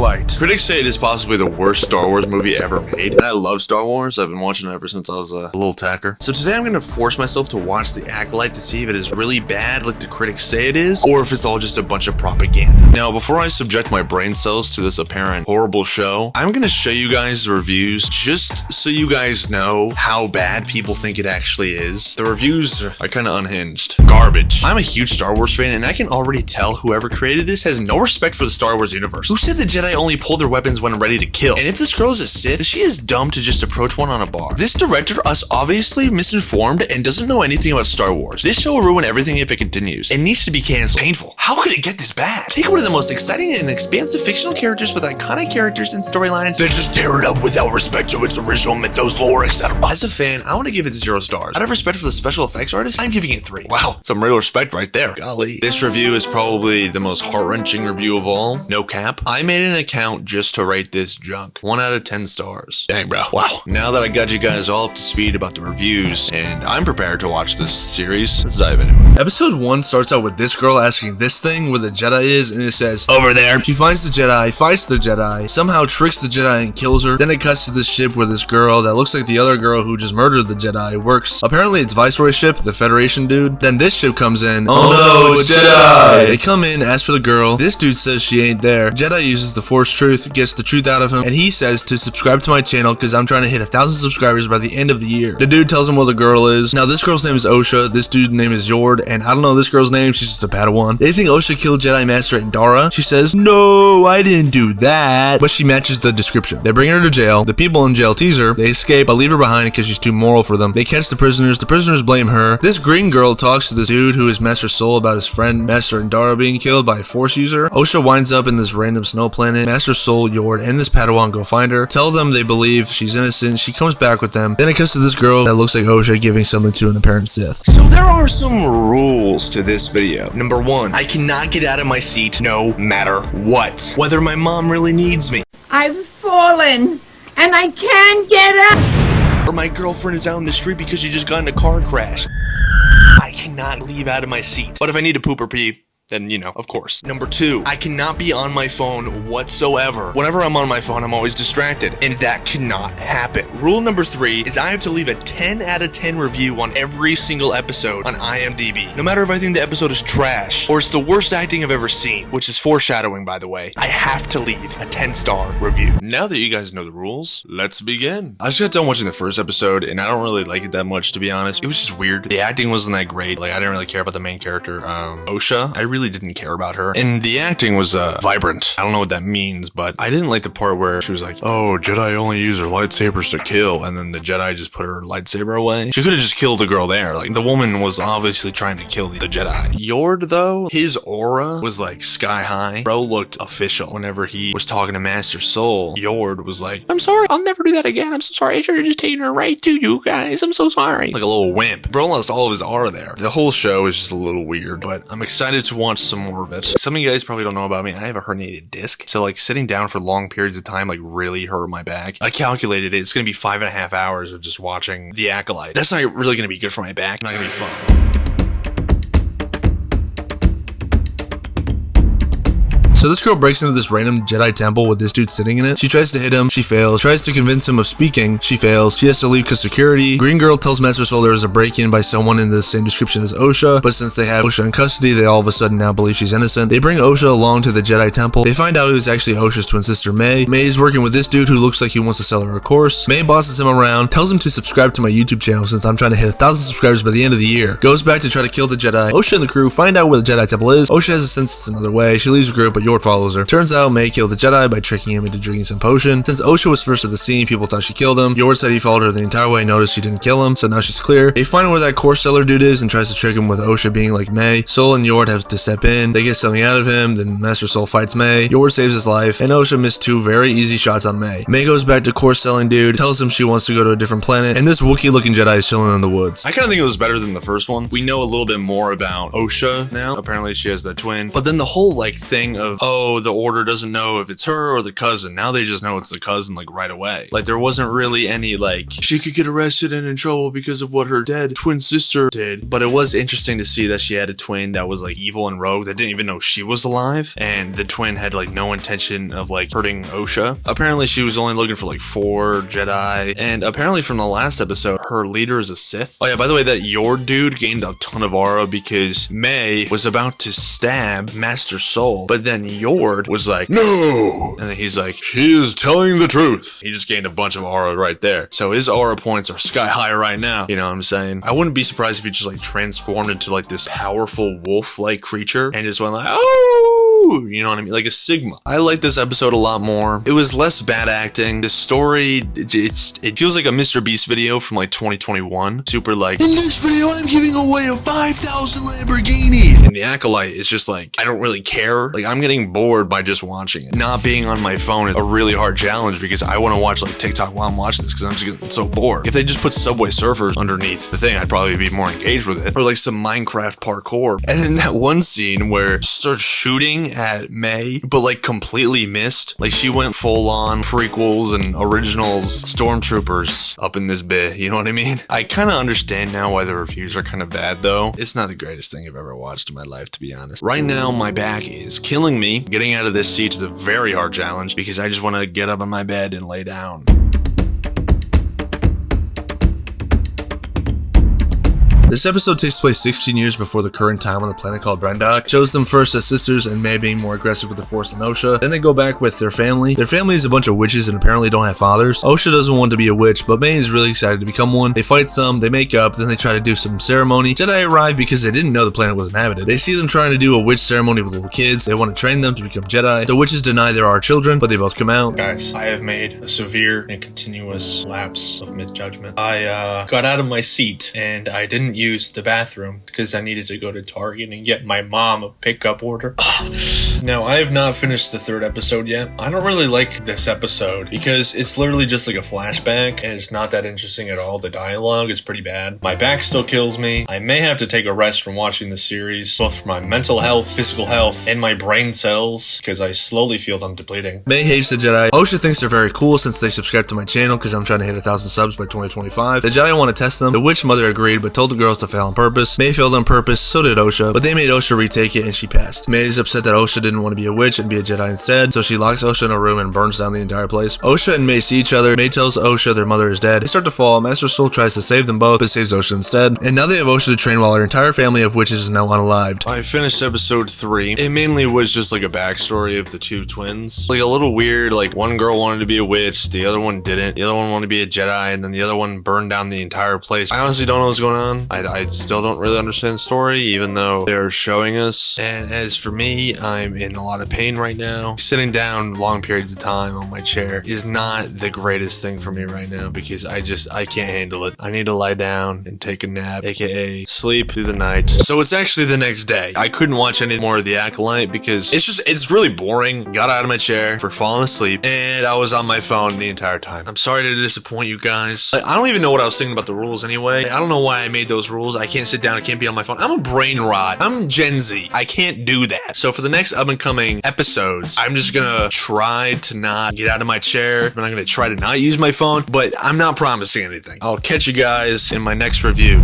Acolyte. Critics say it is possibly the worst Star Wars movie ever made. And I love Star Wars. I've been watching it ever since I was a little tacker. So today I'm going to force myself to watch The Acolyte to see if it is really bad like the critics say it is, or if it's all just a bunch of propaganda. Now, before I subject my brain cells to this apparent horrible show, I'm going to show you guys the reviews just so you guys know how bad people think it actually is. The reviews are kind of unhinged. Garbage. I'm a huge Star Wars fan, and I can already tell whoever created this has no respect for the Star Wars universe. Who said the Jedi only pull their weapons when ready to kill? And if this girl is a Sith, she is dumb to just approach one on a bar. This director is obviously misinformed and doesn't know anything about Star Wars. This show will ruin everything if it continues. It needs to be canceled. Painful. How could it get this bad? Take one of the most exciting and expansive fictional characters with iconic characters and storylines, then just tear it up without respect to its original mythos, lore, etc. As a fan, I want to give it 0 stars. Out of respect for the special effects artist, I'm giving it 3. Wow, some real respect right there. Golly. This review is probably the most heart-wrenching review of all. No cap. I made an account just to rate this junk. 1 out of 10 stars. Dang, bro. Wow. Now that I got you guys all up to speed about the reviews, and I'm prepared to watch this series, let's dive into it. Episode 1 starts out with this girl asking this thing where the Jedi is, and it says, "Over there." She finds the Jedi, fights the Jedi, somehow tricks the Jedi and kills her. Then it cuts to this ship where this girl that looks like the other girl who just murdered the Jedi works. Apparently it's Viceroy's ship, the Federation dude. Then this ship comes in. Oh no, it's Jedi! They come in, ask for the girl. This dude says she ain't there. Jedi uses the Force truth, gets the truth out of him, and he says to subscribe to my channel because I'm trying to hit 1,000 subscribers by the end of the year. The dude tells him where the girl is. Now this girl's name is Osha, this dude's name is Yord, and I don't know this girl's name, she's just a Padawan. They think Osha killed Jedi Master Dara. She says, "No, I didn't do that," but she matches the description. They bring her to jail. The people in jail tease her. They escape but leave her behind because she's too moral for them. They catch the prisoners blame her. This green girl talks to this dude who is Master Soul about his friend Master Dara being killed by a Force user. Osha winds up in this random snow planet. Master Soul, Yord, and this Padawan go find her, tell them they believe she's innocent. She comes back with them. Then it comes to this girl that looks like Osha giving something to an apparent Sith. So there are some rules to this video. Number 1, I cannot get out of my seat no matter what, whether my mom really needs me, I've fallen and I can't get up, or my girlfriend is out in the street because she just got in a car crash. I cannot leave out of my seat. But if I need to poop or pee, then, you know, of course. Number 2, I cannot be on my phone whatsoever. Whenever I'm on my phone, I'm always distracted, and that cannot happen. Rule number 3 is I have to leave a 10 out of 10 review on every single episode on IMDb. No matter if I think the episode is trash, or it's the worst acting I've ever seen, which is foreshadowing, by the way, I have to leave a 10-star review. Now that you guys know the rules, let's begin. I just got done watching the first episode, and I don't really like it that much, to be honest. It was just weird. The acting wasn't that great. Like, I didn't really care about the main character, Osha. I really didn't care about her, and the acting was vibrant. I don't know what that means, but I didn't like the part where she was like, "Oh, Jedi only use their lightsabers to kill," and then the Jedi just put her lightsaber away. She could have just killed the girl there. Like, the woman was obviously trying to kill the Jedi. Yord, though, his aura was like sky high. Bro looked official. Whenever he was talking to Master Soul, Yord was like, "I'm sorry, I'll never do that again. I'm so sorry. I should have just taken her right to you guys. I'm so sorry." Like a little wimp. Bro lost all of his aura there. The whole show is just a little weird, but I'm excited to watch some more of it. Some of you guys probably don't know about me. I have a herniated disc, so like sitting down for long periods of time like really hurt my back. I calculated it. It's gonna be 5.5 hours of just watching The Acolyte. That's not really gonna be good for my back. Not gonna be fun. So this girl breaks into this random Jedi temple with this dude sitting in it. She tries to hit him, she fails. Tries to convince him of speaking, she fails. She has to leave because security. Green girl tells Master Soul there is a break-in by someone in the same description as Osha, but since they have Osha in custody, they all of a sudden now believe she's innocent. They bring Osha along to the Jedi temple. They find out it was actually Osha's twin sister May. May is working with this dude who looks like he wants to sell her a course. May bosses him around, tells him to subscribe to my YouTube channel since I'm trying to hit 1,000 subscribers by the end of the year. Goes back to try to kill the Jedi. Osha and the crew find out where the Jedi temple is. Osha has a sense it's another way. She leaves the group, but Yord follows her. Turns out May killed the Jedi by tricking him into drinking some potion. Since Osha was first at the scene, people thought she killed him. Yord said he followed her the entire way, noticed she didn't kill him, so now she's clear. They find where that course seller dude is and tries to trick him with Osha being like May. Soul and Yord have to step in. They get something out of him, then Master Soul fights May. Yord saves his life, and Osha missed 2 very easy shots on May. May goes back to course selling dude, tells him she wants to go to a different planet, and this Wookiee looking Jedi is chilling in the woods. I kind of think it was better than the first one. We know a little bit more about Osha now. Apparently she has that twin, but then the whole like thing of oh, the Order doesn't know if it's her or the cousin. Now they just know it's the cousin, like, right away. Like, there wasn't really any, like, she could get arrested and in trouble because of what her dead twin sister did. But it was interesting to see that she had a twin that was, like, evil and rogue that didn't even know she was alive. And the twin had, like, no intention of, like, hurting Osha. Apparently, she was only looking for, like, 4 Jedi. And apparently, from the last episode, her leader is a Sith. Oh, yeah, by the way, that Yord dude gained a ton of aura because May was about to stab Master Soul. But then Yord was like, no! And then he's like, she is telling the truth. He just gained a bunch of aura right there. So his aura points are sky high right now. You know what I'm saying? I wouldn't be surprised if he just like transformed into like this powerful wolf-like creature and just went like, oh! You know what I mean? Like a Sigma. I like this episode a lot more. It was less bad acting. The story, it feels like a Mr. Beast video from like 2021. Super like, in this video I'm giving away a 5,000 Lamborghinis. And the Acolyte is just like, I don't really care. Like I'm getting bored by just watching it. Not being on my phone is a really hard challenge because I want to watch like TikTok while I'm watching this because I'm just getting so bored. If they just put Subway Surfers underneath the thing, I'd probably be more engaged with it. Or like some Minecraft parkour. And then that one scene where she starts shooting at May, but like completely missed. Like she went full on prequels and originals stormtroopers up in this bit. You know what I mean? I kind of understand now why the reviews are kind of bad though. It's not the greatest thing I've ever watched in my life, to be honest. Right now, my back is killing me. Getting out of this seat is a very hard challenge because I just want to get up on my bed and lay down. This episode takes place 16 years before the current time on the planet called Brendok. Shows them first as sisters and May being more aggressive with the Force than Osha. Then they go back with their family. Their family is a bunch of witches and apparently don't have fathers. Osha doesn't want to be a witch, but May is really excited to become one. They fight some, they make up, then they try to do some ceremony. Jedi arrive because they didn't know the planet was inhabited. They see them trying to do a witch ceremony with little kids. They want to train them to become Jedi. The witches deny there are children, but they both come out. Guys, I have made a severe and continuous lapse of mid-judgment. I got out of my seat and I didn't use the bathroom because I needed to go to Target and get my mom a pickup order. Now, I have not finished the 3rd episode yet. I don't really like this episode because it's literally just like a flashback and it's not that interesting at all. The dialogue is pretty bad. My back still kills me. I may have to take a rest from watching the series, both for my mental health, physical health, and my brain cells because I slowly feel them depleting. May hates the Jedi. Osha thinks they're very cool since they subscribe to my channel because I'm trying to hit 1,000 subs by 2025. The Jedi want to test them. The witch mother agreed but told the girls to fail on purpose. May failed on purpose, so did Osha, but they made Osha retake it and she passed. May is upset that Osha didn't want to be a witch and be a Jedi instead, so she locks Osha in a room and burns down the entire place. Osha and May see each other. May tells Osha their mother is dead. They start to fall. Master Soul tries to save them both, but saves Osha instead. And now they have Osha to train while her entire family of witches is now unalived. I finished episode 3. It mainly was just like a backstory of the 2 twins. Like a little weird, like one girl wanted to be a witch, the other one didn't. The other one wanted to be a Jedi, and then the other one burned down the entire place. I honestly don't know what's going on. I still don't really understand the story, even though they're showing us. And as for me, I'm in a lot of pain right now. Sitting down long periods of time on my chair is not the greatest thing for me right now because I can't handle it. I need to lie down and take a nap, aka sleep through the night. So it's actually the next day. I couldn't watch any more of The Acolyte because it's really boring. Got out of my chair for falling asleep and I was on my phone the entire time. I'm sorry to disappoint you guys. I don't even know what I was thinking about the rules anyway. I don't know why I made those rules. I can't sit down. I can't be on my phone. I'm a brain rot. I'm Gen Z. I can't do that. So for the next up and coming episodes, I'm just gonna try to not get out of my chair. I'm not gonna try to not use my phone, but I'm not promising anything. I'll catch you guys in my next review.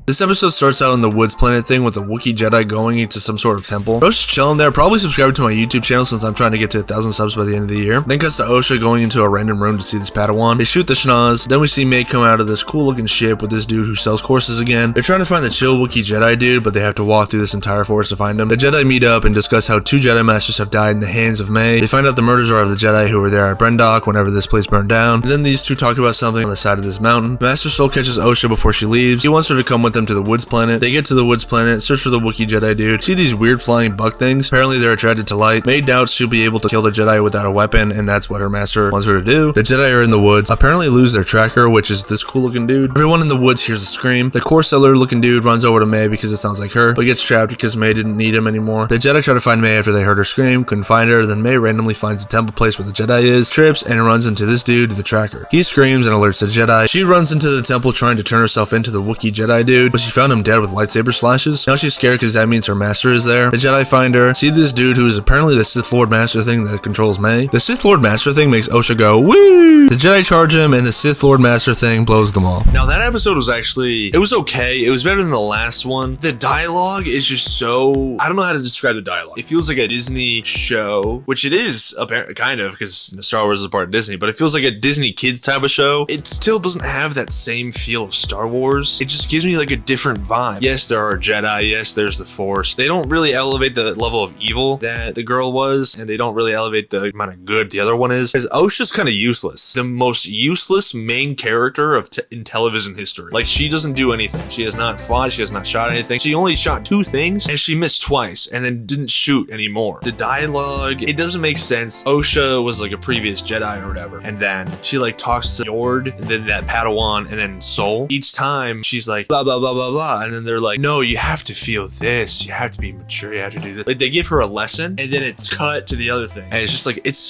This episode starts out on the Woods Planet thing with a Wookiee Jedi going into some sort of temple. Osha's chilling there, probably subscribed to my YouTube channel since I'm trying to get to 1,000 subs by the end of the year. Then cuts to Osha going into a random room to see this Padawan. They shoot the Schnoz. Then we see May come out of this cool looking ship with this dude who sells courses again. They're trying to find the chill Wookiee Jedi dude, but they have to walk through this entire forest to find him. The Jedi meet up and discuss how 2 Jedi Masters have died in the hands of May. They find out the murders are of the Jedi who were there at Brendok whenever this place burned down. And then these 2 talk about something on the side of this mountain. Master Soul catches Osha before she leaves. He wants her to come with them to the Woods Planet. They get to the Woods Planet, search for the Wookiee Jedi dude, see these weird flying bug things. Apparently they're attracted to light. May doubts she'll be able to kill the Jedi without a weapon, and that's what her master wants her to do. The Jedi are in the woods, apparently lose their tracker, which is this cool looking dude. Everyone in the woods hears a scream. The core seller looking dude runs over to May because it sounds like her, but gets trapped because May didn't need him anymore. The Jedi try to find May after they heard her scream, couldn't find her, then May randomly finds the temple place where the Jedi is, trips, and runs into this dude, the tracker. He screams and alerts the Jedi. She runs into the temple trying to turn herself into the Wookiee Jedi dude. dude, but she found him dead with lightsaber slashes. Now she's scared because that means her master is there. The Jedi find her, see this dude who is apparently the Sith Lord Master thing that controls May. The Sith Lord Master thing makes Osha go, woo! The Jedi charge him, and the Sith Lord Master thing blows them all. Now that episode was actually, it was okay. It was better than the last one. The dialogue is just so, I don't know how to describe the dialogue. It feels like a Disney show, which it is, apparently, kind of, because Star Wars is a part of Disney, but it feels like a Disney kids type of show. It still doesn't have that same feel of Star Wars. It just gives me like a different vibe. Yes, there are Jedi. Yes, there's the Force. They don't really elevate the level of evil that the girl was, and they don't really elevate the amount of good the other one is. Because Osha's kind of useless. The most useless main character of in television history. Like, she doesn't do anything. She has not fought. She has not shot anything. She only shot 2 things, and she missed twice, and then didn't shoot anymore. The dialogue, it doesn't make sense. Osha was like a previous Jedi or whatever, and then she like talks to Yord, and then that Padawan, and then Soul. Each time she's like blah blah blah blah blah, and then they're like, no, you have to feel this, you have to be mature, you have to do this. Like, they give her a lesson, and then it's cut to the other thing, and it's just like, it's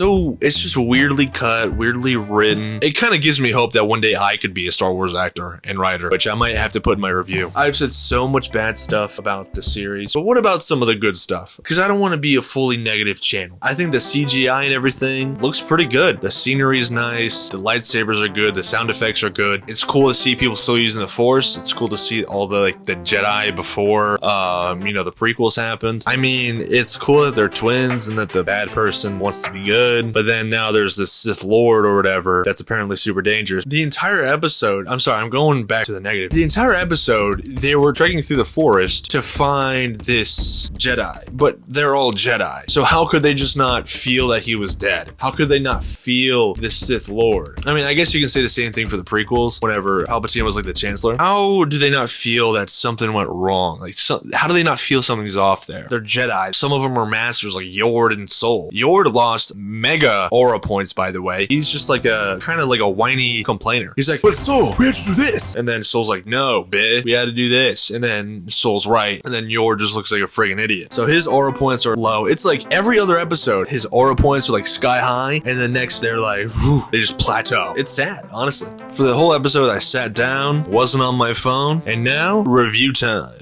just weirdly cut, weirdly written. It kind of gives me hope that one day I could be a Star Wars actor and writer, which I might have to put in my review. I've said so much bad stuff about the series, but what about some of the good stuff? Because I don't want to be a fully negative channel. I think the CGI and everything looks pretty good. The scenery is nice, the lightsabers are good, the sound effects are good. It's cool to see people still using the Force. It's cool to see all the like the Jedi before the prequels happened. I mean, it's cool that they're twins and that the bad person wants to be good, but then now there's this Sith Lord or whatever that's apparently super dangerous. The entire episode, I'm sorry, I'm going back to the negative. The entire episode, they were trekking through the forest to find this Jedi, but they're all Jedi. So how could they just not feel that he was dead? How could they not feel the Sith Lord? I mean, I guess you can say the same thing for the prequels, whenever Palpatine was like the Chancellor. How do they not feel that something went wrong? Like, how do they not feel something's off there? They're Jedi. Some of them are masters, like Yord and Soul. Yord lost mega aura points, by the way. He's just like a kind of like a whiny complainer. He's like, but Soul, we had to do this. And then Soul's like, no, bitch, we had to do this. And then Soul's right. And then Yord just looks like a friggin' idiot. So his aura points are low. It's like every other episode, his aura points are like sky high. And the next they're like, whew, they just plateau. It's sad, honestly. For the whole episode, I sat down, wasn't on my phone, and now, review time.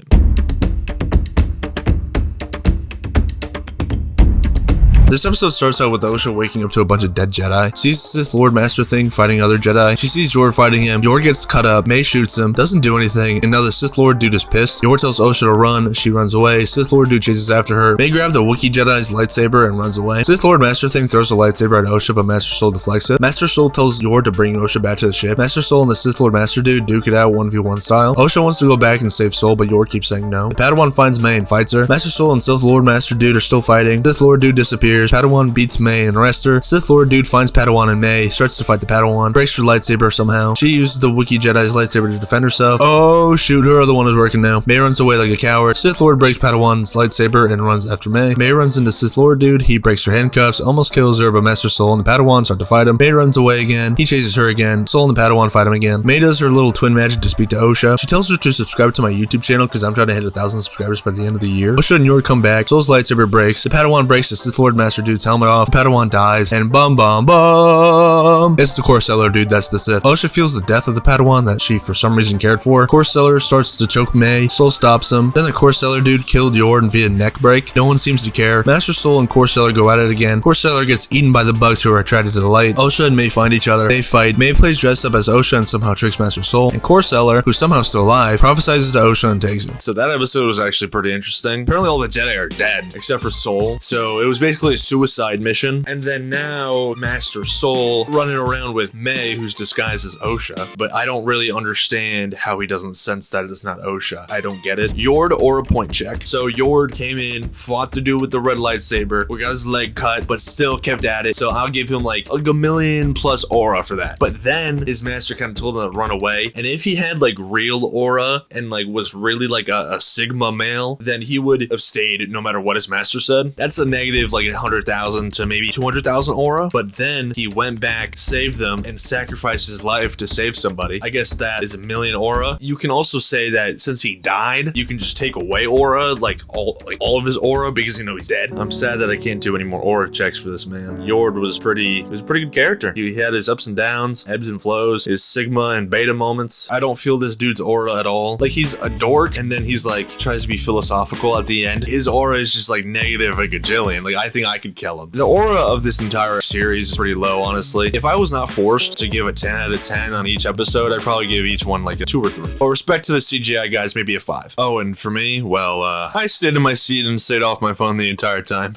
This episode starts out with Osha waking up to a bunch of dead Jedi. Sees this Lord Master thing fighting other Jedi. She sees Yord fighting him. Yord gets cut up. May shoots him. Doesn't do anything. And now the Sith Lord dude is pissed. Yord tells Osha to run. She runs away. Sith Lord dude chases after her. May grab the Wookiee Jedi's lightsaber and runs away. Sith Lord Master thing throws a lightsaber at Osha, but Master Soul deflects it. Master Soul tells Yord to bring Osha back to the ship. Master Soul and the Sith Lord Master dude duke it out 1v1 style. Osha wants to go back and save Soul, but Yord keeps saying no. The Padawan finds May and fights her. Master Soul and Sith Lord Master dude are still fighting. Sith Lord dude disappears. Padawan beats May and arrests her. Sith Lord dude finds Padawan and May, starts to fight the Padawan, breaks her lightsaber somehow. She uses the Wookiee Jedi's lightsaber to defend herself. Oh shoot, her other one is working now. May runs away like a coward. Sith Lord breaks Padawan's lightsaber and runs after May. May runs into Sith Lord dude. He breaks her handcuffs, almost kills her, but Master Soul and the Padawan start to fight him. May runs away again. He chases her again. Soul and the Padawan fight him again. May does her little twin magic to speak to Osha. She tells her to subscribe to my YouTube channel because I'm trying to hit 1,000 subscribers by the end of the year. Osha and Yord come back. Soul's lightsaber breaks. The Padawan breaks the Sith Lord Master dude's helmet off. The Padawan dies, and bum bum bum. It's the Course Seller dude, that's the Sith. Osha feels the death of the Padawan that she for some reason cared for. Course Seller starts to choke May. Soul stops him. Then the Course Seller dude killed Yord via neck break. No one seems to care. Master Soul and Course Seller go at it again. Course Seller gets eaten by the bugs who are attracted to the light. Osha and May find each other. They fight. May plays dressed up as Osha and somehow tricks Master Soul. And Course Seller, who's somehow still alive, prophesizes to Osha and takes him. So that episode was actually pretty interesting. Apparently all the Jedi are dead, except for Soul. So it was basically a suicide mission. And then now Master Soul running around with May, who's disguised as Osha, but I don't really understand how he doesn't sense that it's not Osha. I don't get it. Yord aura point check. So Yord came in, fought the dude with the red lightsaber. We got his leg cut, but still kept at it. So I'll give him like a million plus aura for that. But then his master kind of told him to run away. And if he had like real aura and like was really like a Sigma male, then he would have stayed no matter what his master said. That's a negative like 100,000 to maybe 200,000 aura, but then he went back, saved them, and sacrificed his life to save somebody. I guess that is 1 million aura. You can also say that since he died, you can just take away aura, like all of his aura, because you know he's dead. I'm sad that I can't do any more aura checks for this man. Yord was a pretty good character. He had his ups and downs, ebbs and flows, his sigma and beta moments. I don't feel this dude's aura at all. Like, he's a dork, and then he's like tries to be philosophical at the end. His aura is just like negative a gajillion. Like, I think I could kill him. The aura of this entire series is pretty low, honestly. If I was not forced to give a 10 out of 10 on each episode, I'd probably give each one like a 2 or 3. But respect to the CGI guys, maybe a 5. Oh, and for me, well, I stayed in my seat and stayed off my phone the entire time.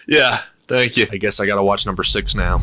Yeah, thank you. I guess I gotta watch number 6 now.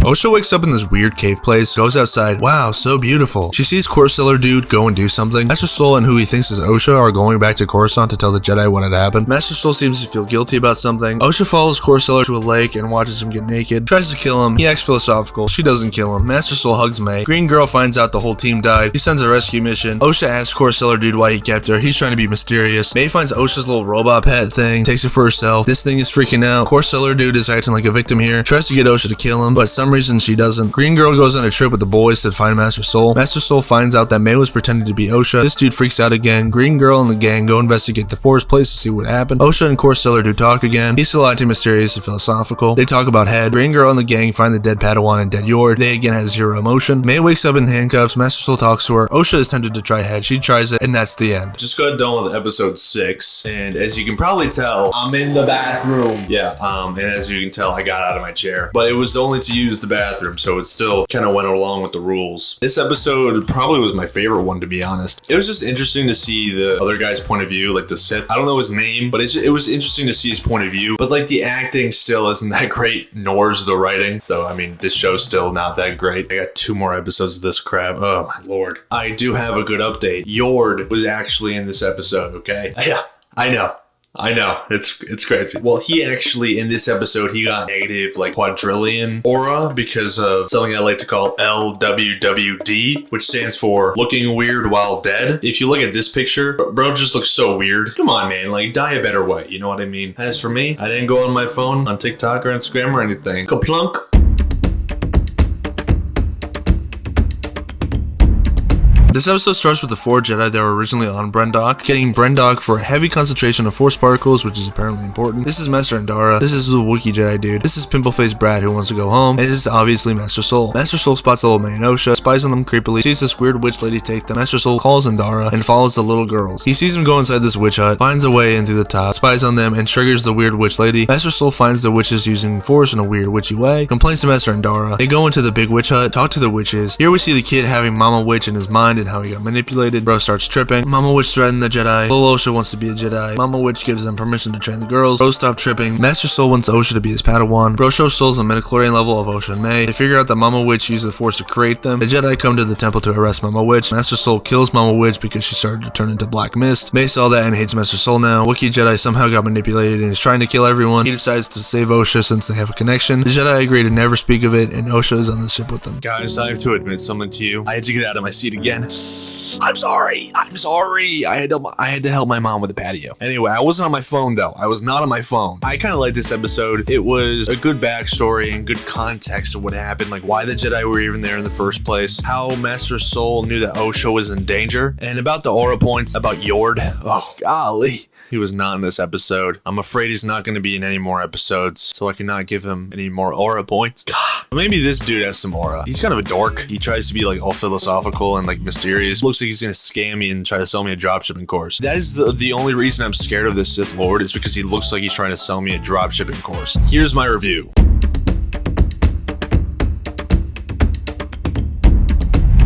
Osha wakes up in this weird cave place, goes outside. Wow, so beautiful. She sees Corsair dude go and do something. Master Soul and who he thinks is Osha are going back to Coruscant to tell the Jedi what had happened. Master Soul seems to feel guilty about something. Osha follows Corsair to a lake and watches him get naked. Tries to kill him. He acts philosophical. She doesn't kill him. Master Soul hugs May. Green Girl finds out the whole team died. He sends a rescue mission. Osha asks Corsair dude why he kept her. He's trying to be mysterious. May finds Osha's little robot pet thing. Takes it for herself. This thing is freaking out. Corsair dude is acting like a victim here. Tries to get Osha to kill him, but some reason she doesn't. Green Girl goes on a trip with the boys to find Master Soul. Master Soul finds out that May was pretending to be Osha. This dude freaks out again. Green Girl and the gang go investigate the forest place to see what happened. Osha and Corsair do talk again. He's still acting mysterious and philosophical. They talk about Head. Green Girl and the gang find the dead Padawan and dead Yord. They again have zero emotion. May wakes up in handcuffs. Master Soul talks to her. Osha is tempted to try Head. She tries it, and that's the end. Just got done with episode 6, and as you can probably tell, I'm in the bathroom. Yeah, and as you can tell, I got out of my chair, but it was only to use the bathroom, so it still kind of went along with the rules. This episode probably was my favorite one, to be honest. It was just interesting to see the other guy's point of view, like the Sith. I don't know his name, but it was interesting to see his point of view. But like, the acting still isn't that great, nor is the writing. So I mean, this show's still not that great. I got 2 more episodes of this crap. Oh my lord. I do have a good update. Yord was actually in this episode, okay? Yeah, I know. It's crazy. Well, he actually, in this episode, he got negative like quadrillion aura because of something I like to call LWWD, which stands for looking weird while dead. If you look at this picture, bro just looks so weird. Come on, man, like, die a better way, you know what I mean? As for me, I didn't go on my phone on TikTok or Instagram or anything. Kaplunk. This episode starts with the 4 Jedi that were originally on Brendok, getting Brendok for a heavy concentration of Force particles, which is apparently important. This is Master Andara. This is the Wookiee Jedi dude. This is Pimple-Faced Brad who wants to go home. And this is obviously Master Soul. Master Soul spots the little May and Osha, spies on them creepily, sees this weird witch lady take them. Master Soul calls Andara and follows the little girls. He sees them go inside this witch hut, finds a way in through the top, spies on them, and triggers the weird witch lady. Master Soul finds the witches using Force in a weird witchy way, complains to Master Andara. They go into the big witch hut, talk to the witches. Here we see the kid having Mama Witch in his mind and how he got manipulated. Bro starts tripping. Mama Witch threatened the Jedi. Little Osha wants to be a Jedi. Mama Witch gives them permission to train the girls. Bro stop tripping. Master Soul wants Osha to be his Padawan. Bro shows Soul's the midichlorian level of Osha and May. They figure out that Mama Witch used the Force to create them. The Jedi come to the temple to arrest Mama Witch. Master Soul kills Mama Witch because she started to turn into black mist. May saw that and hates Master Soul now. Wookiee Jedi somehow got manipulated and is trying to kill everyone. He decides to save Osha since they have a connection. The Jedi agree to never speak of it, and Osha is on the ship with them. Guys, I have to admit something to you. I had to get out of my seat again. I'm sorry. I had to help my mom with the patio. Anyway, I wasn't on my phone though. I was not on my phone. I kind of liked this episode. It was a good backstory and good context of what happened, like why the Jedi were even there in the first place, how Master Soul knew that Osha was in danger, and about the aura points, about Yord. Oh, golly. He was not in this episode. I'm afraid he's not going to be in any more episodes, so I cannot give him any more aura points. God. Maybe this dude has some aura. He's kind of a dork. He tries to be like all philosophical and like mysterious. Looks like he's going to scam me and try to sell me a dropshipping course. That is the only reason I'm scared of this Sith Lord, is because he looks like he's trying to sell me a dropshipping course. Here's my review.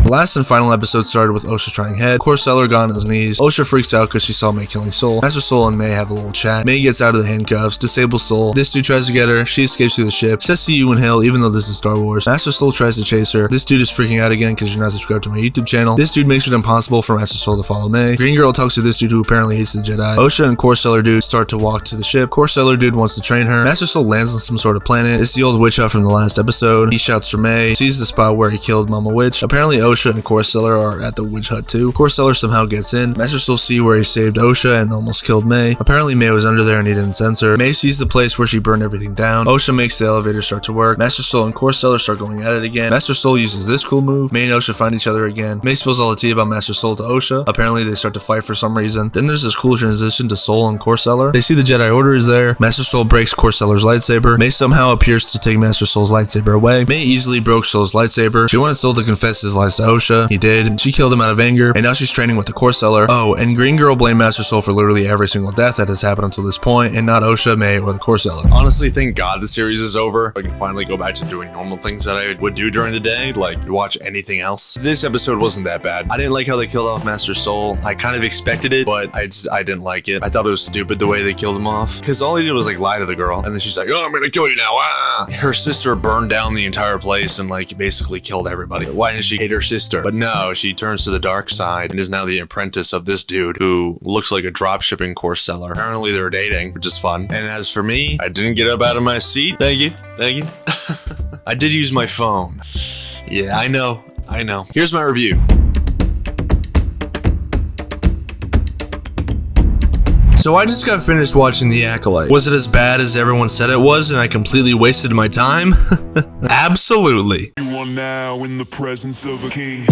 The last and final episode started with Osha trying Head. Corsair got on his knees. Osha freaks out because she saw May killing Soul. Master Soul and May have a little chat. May gets out of the handcuffs, disables Soul. This dude tries to get her. She escapes through the ship. Says see you in hell, even though this is Star Wars. Master Soul tries to chase her. This dude is freaking out again because you're not subscribed to my YouTube channel. This dude makes it impossible for Master Soul to follow May. Green Girl talks to this dude who apparently hates the Jedi. Osha and Corsair dude start to walk to the ship. Corsair dude wants to train her. Master Soul lands on some sort of planet. It's the old witch hut from the last episode. He shouts for May. Sees the spot where he killed Mama Witch. Apparently Osha Osha and Core Seller are at the witch hut too. Core Seller somehow gets in. Master Soul see where he saved Osha and almost killed May. Apparently May was under there and he didn't sense her. May sees the place where she burned everything down. Osha makes the elevator start to work. Master Soul and Core Seller start going at it again. Master Soul uses this cool move. May and Osha find each other again. May spills all the tea about Master Soul to Osha. Apparently they start to fight for some reason. Then there's this cool transition to Soul and Core Seller. They see the Jedi Order is there. Master Soul breaks Core Seller's lightsaber. May somehow appears to take Master Soul's lightsaber away. May easily broke Soul's lightsaber. She wanted Soul to confess his lies to Osha. He did. She killed him out of anger. And now she's training with the Core Seller. Oh, and Green Girl blamed Master Soul for literally every single death that has happened until this point, and not Osha, May, or the Core Seller. Honestly, thank God the series is over. I can finally go back to doing normal things that I would do during the day, like watch anything else. This episode wasn't that bad. I didn't like how they killed off Master Soul. I kind of expected it, but I didn't like it. I thought it was stupid the way they killed him off, because all he did was like lie to the girl, and then she's like, oh, I'm gonna kill you now. Ah! Her sister burned down the entire place and like basically killed everybody. Why didn't she hate her sister? But no, she turns to the dark side and is now the apprentice of this dude who looks like a dropshipping Course Seller. Apparently they're dating, which is fun. And as for me, I didn't get up out of my seat. Thank you. I did use my phone. Yeah, I know. Here's my review. So I just got finished watching The Acolyte. Was it as bad as everyone said it was and I completely wasted my time? Absolutely. You are now in the presence of a king.